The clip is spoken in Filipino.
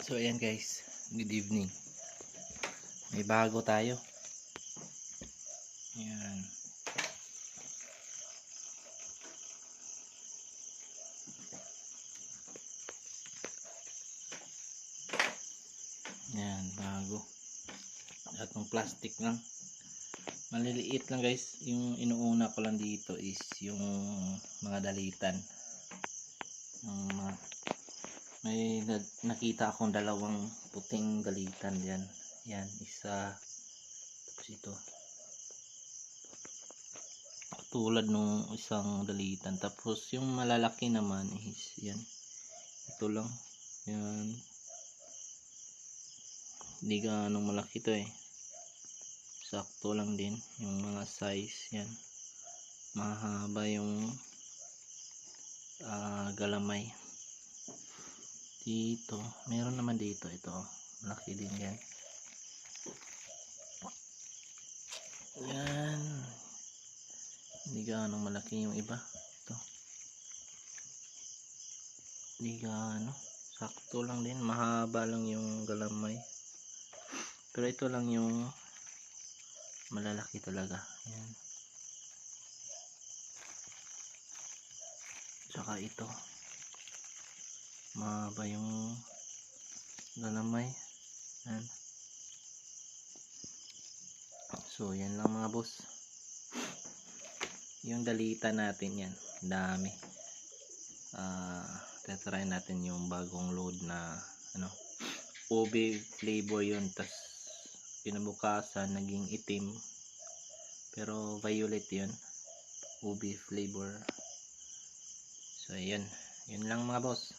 So ayan guys, good evening. May bago tayo. Ayan. Ayan, bago. Atong plastic lang. Maliliit lang guys. Yung inuuna ko lang dito is yung mga dalitan. Yung mga, may nakita akong dalawang puting dalitan diyan. Yan, isa. Tapos ito. Tulad nung isang dalitan. Tapos yung malalaki naman is yan. Ito lang. Yan. Hindi ganong malaki to eh. Sakto lang din yung mga size. Yan. Mahaba yung galamay. Dito. Meron naman dito. Ito. Malaki din yan. Yan. Hindi ganong malaki yung iba. Ito. Hindi gano. Sakto lang din. Mahaba lang yung galamay. Pero ito lang yung malalaki talaga. Yan. Tsaka ito. Mahaba yung galamay. Yan. So yan lang mga boss. Yung dalita natin yan. Dami. Tatry natin yung bagong load na ano, ube flavor yun. Tas pinabukasan naging itim. Pero violet yun. Ube flavor. So yan. Yun lang mga boss.